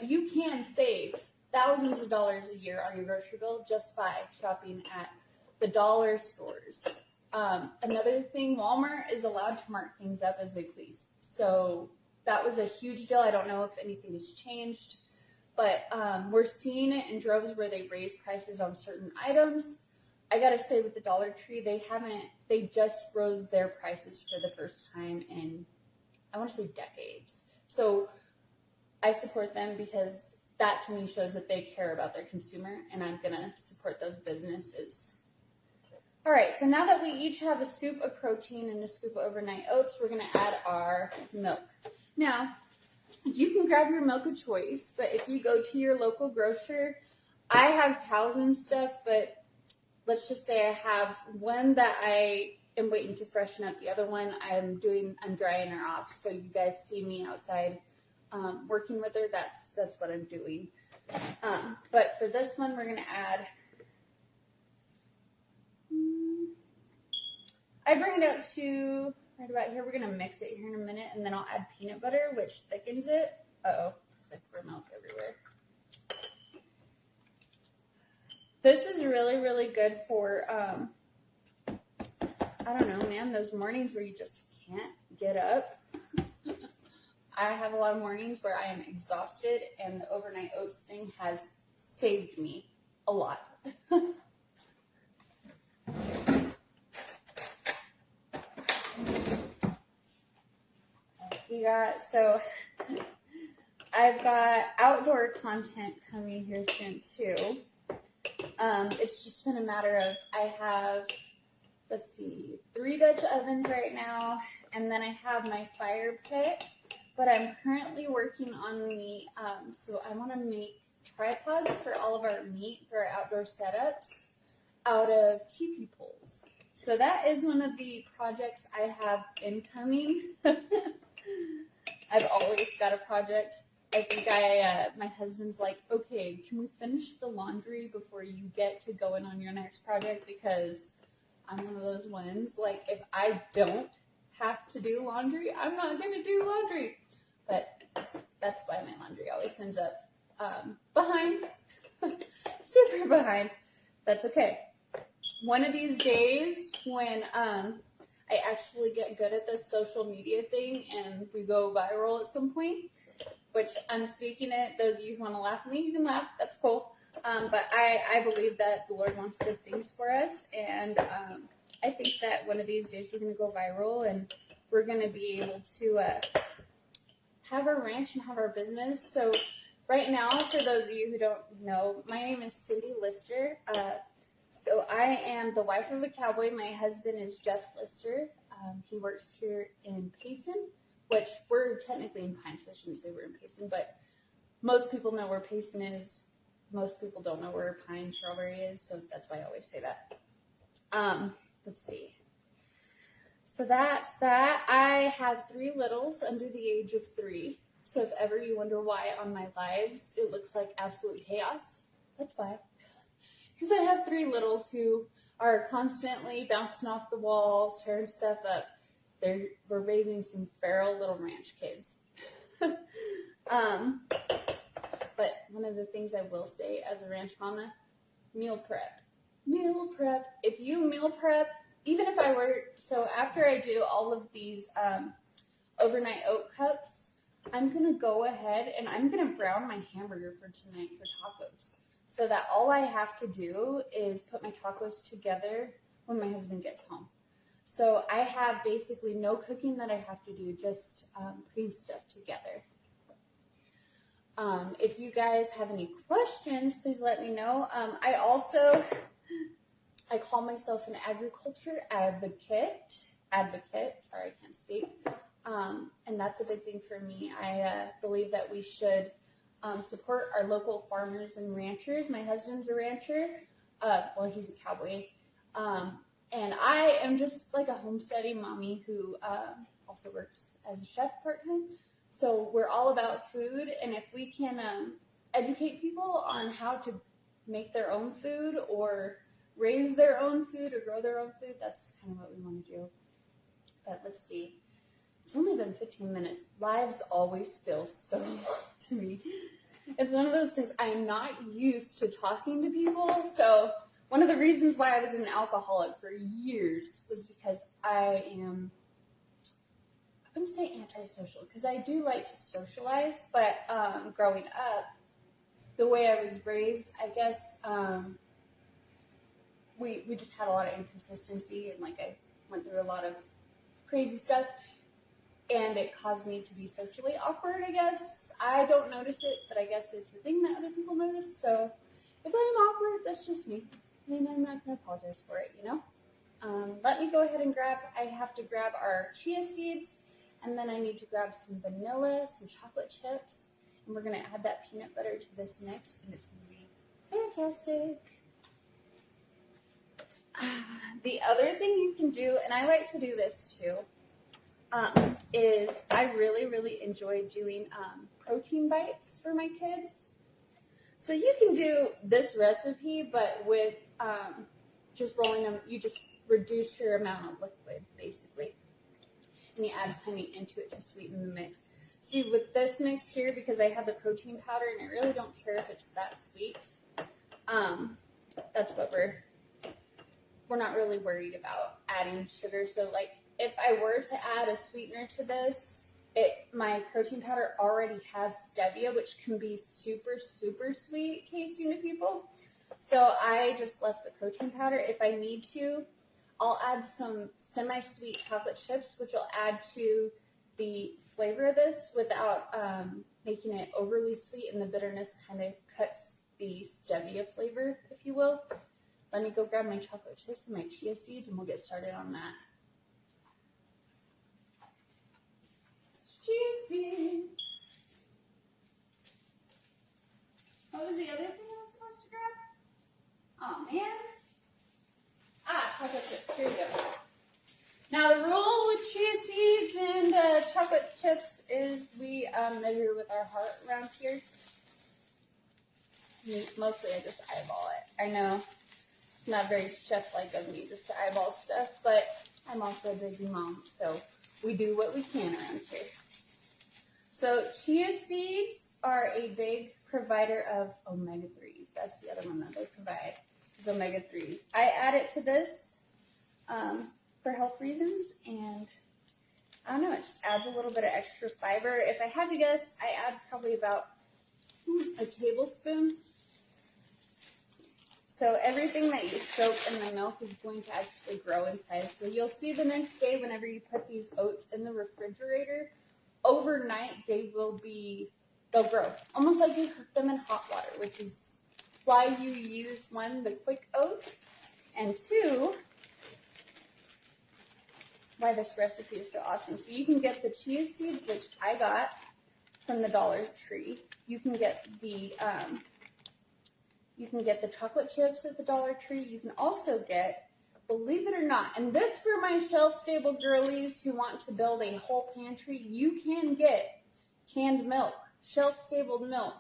you can save thousands of dollars a year on your grocery bill just by shopping at the dollar stores. Another thing, Walmart is allowed to mark things up as they please. So that was a huge deal. I don't know if anything has changed, but we're seeing it in droves where they raise prices on certain items. I gotta say, with the Dollar Tree, they just rose their prices for the first time in, I want to say, decades. So I support them because that to me shows that they care about their consumer, and I'm gonna support those businesses. All right, so now that we each have a scoop of protein and a scoop of overnight oats, we're gonna add our milk. Now, you can grab your milk of choice, but if you go to your local grocer, I have cows and stuff, but let's just say I have one that I am waiting to freshen up. The other one I'm drying her off. So you guys see me outside working with her. That's what I'm doing. But for this one, we're going to add, I bring it up to right about here. We're going to mix it here in a minute, and then I'll add peanut butter, which thickens it. Uh-oh, because I pour milk everywhere. This is really, really good for, I don't know, man, those mornings where you just can't get up. I have a lot of mornings where I am exhausted, and the overnight oats thing has saved me a lot. So I've got outdoor content coming here soon too. It's just been a matter of, I have, let's see, 3 Dutch ovens right now, and then I have my fire pit, but I'm currently working on the, so I want to make tripods for all of our meat for our outdoor setups out of teepee poles. So that is one of the projects I have incoming. I've always got a project. I think my husband's like, okay, can we finish the laundry before you get to going on your next project? Because I'm one of those ones, like, if I don't have to do laundry, I'm not going to do laundry. But that's why my laundry always ends up behind, super behind. That's okay. One of these days when I actually get good at this social media thing and we go viral at some point, which I'm speaking it, those of you who want to laugh at me, you can laugh, that's cool. But I believe that the Lord wants good things for us, and I think that one of these days we're going to go viral, and we're going to be able to have our ranch and have our business. So right now, for those of you who don't know, my name is Cindy Lister. So I am the wife of a cowboy. My husband is Jeff Lister. He works here in Payson, which we're technically in Pine, so I shouldn't say we're in Payson, but most people know where Payson is. Most people don't know where Pine Strawberry is, so that's why I always say that. Let's see. So that's that. I have 3 littles under the age of 3. So if ever you wonder why on my lives it looks like absolute chaos, that's why. Because I have 3 littles who are constantly bouncing off the walls, tearing stuff up. We're raising some feral little ranch kids. But one of the things I will say as a ranch mama, meal prep. Meal prep. If you meal prep, even if I were, so after I do all of these overnight oat cups, I'm going to go ahead and I'm going to brown my hamburger for tonight for tacos. So that all I have to do is put my tacos together when my husband gets home. So I have basically no cooking that I have to do, just putting stuff together. If you guys have any questions, please let me know. I call myself an agriculture advocate. Sorry, I can't speak. And that's a big thing for me. I believe that we should support our local farmers and ranchers. My husband's a rancher. Well, he's a cowboy. And I am just like a homesteading mommy who also works as a chef part-time. So we're all about food. And if we can educate people on how to make their own food or raise their own food or grow their own food, that's kind of what we want to do. But let's see. It's only been 15 minutes. Lives always feel so long to me. It's one of those things, I'm not used to talking to people. So one of the reasons why I was an alcoholic for years was because I wouldn't say antisocial, because I do like to socialize, but growing up, the way I was raised, I guess we just had a lot of inconsistency, and like I went through a lot of crazy stuff, and it caused me to be socially awkward, I guess. I don't notice it, but I guess it's a thing that other people notice. So if I'm awkward, that's just me, and I'm not going to apologize for it, you know? Let me go ahead and I have to grab our chia seeds, and then I need to grab some vanilla, some chocolate chips, and we're going to add that peanut butter to this mix, and it's going to be fantastic. The other thing you can do, and I like to do this too, is I really, really enjoy doing protein bites for my kids. So you can do this recipe, but with just rolling them, you just reduce your amount of liquid, basically. And you add honey into it to sweeten the mix. See, with this mix here, because I have the protein powder, and I really don't care if it's that sweet, that's what we're not really worried about adding sugar. So, like, if I were to add a sweetener to this, my protein powder already has stevia, which can be super, super sweet tasting to people. So I just left the protein powder. If I need to, I'll add some semi-sweet chocolate chips, which will add to the flavor of this without making it overly sweet, and the bitterness kind of cuts the stevia flavor, if you will. Let me go grab my chocolate chips and my chia seeds, and we'll get started on that. Chia seeds. What was the other thing I was supposed to grab? Oh, man. Chocolate chips. Here we go. Now, the rule with chia seeds and chocolate chips is we measure with our heart around here. Mostly I just eyeball it. I know it's not very chef-like of me just to eyeball stuff, but I'm also a busy mom, so we do what we can around here. So chia seeds are a big provider of omega-3s. That's the other one that they provide, is omega-3s. I add it to this for health reasons, and I don't know, it just adds a little bit of extra fiber. If I had to guess, I add probably about a tablespoon. So everything that you soak in the milk is going to actually grow inside. So you'll see the next day whenever you put these oats in the refrigerator, overnight they'll grow. Almost like you cook them in hot water, which is why you use, one, the quick oats, and two, why this recipe is so awesome. So you can get the chia seeds, which I got from the Dollar Tree. You can get the chocolate chips at the Dollar Tree. You can also get, believe it or not, and this for my shelf-stable girlies who want to build a whole pantry, you can get canned milk, shelf-stable milk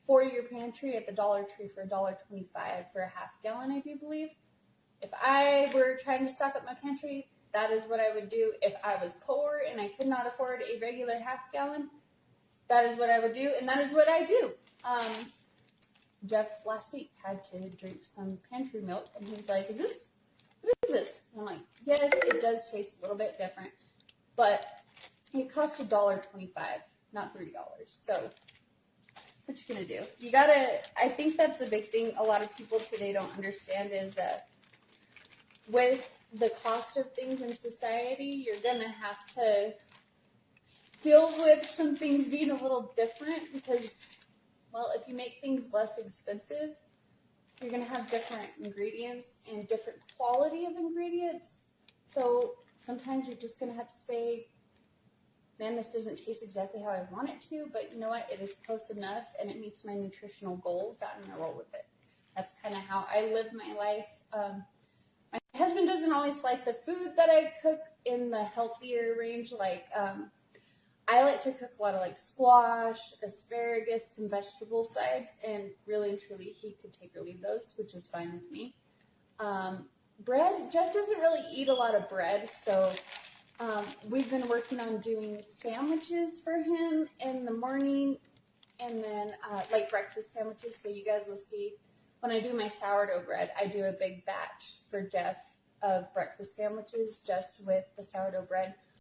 for your pantry at the Dollar Tree for $1.25 for a half gallon, I do believe. If I were trying to stock up my pantry, that is what I would do. If I was poor and I could not afford a regular half gallon, that is what I would do, and that is what I do. Jeff last week had to drink some pantry milk, and he's like, what is this? And I'm like, yes, it does taste a little bit different, but it cost $1.25, not $3. So what you gonna do? I think that's the big thing a lot of people today don't understand is that with the cost of things in society, you're gonna have to deal with some things being a little different because, well, if you make things less expensive, you're going to have different ingredients and different quality of ingredients. So sometimes you're just going to have to say, man, this doesn't taste exactly how I want it to, but you know what? It is close enough and it meets my nutritional goals. I'm going to roll with it. That's kind of how I live my life. My husband doesn't always like the food that I cook in the healthier range, like I like to cook a lot of like squash, asparagus, some vegetable sides, and really and truly he could take or leave those, which is fine with me. Bread, Jeff doesn't really eat a lot of bread, so we've been working on doing sandwiches for him in the morning and then like breakfast sandwiches. So you guys will see when I do my sourdough bread, I do a big batch for Jeff of breakfast sandwiches just with the sourdough bread.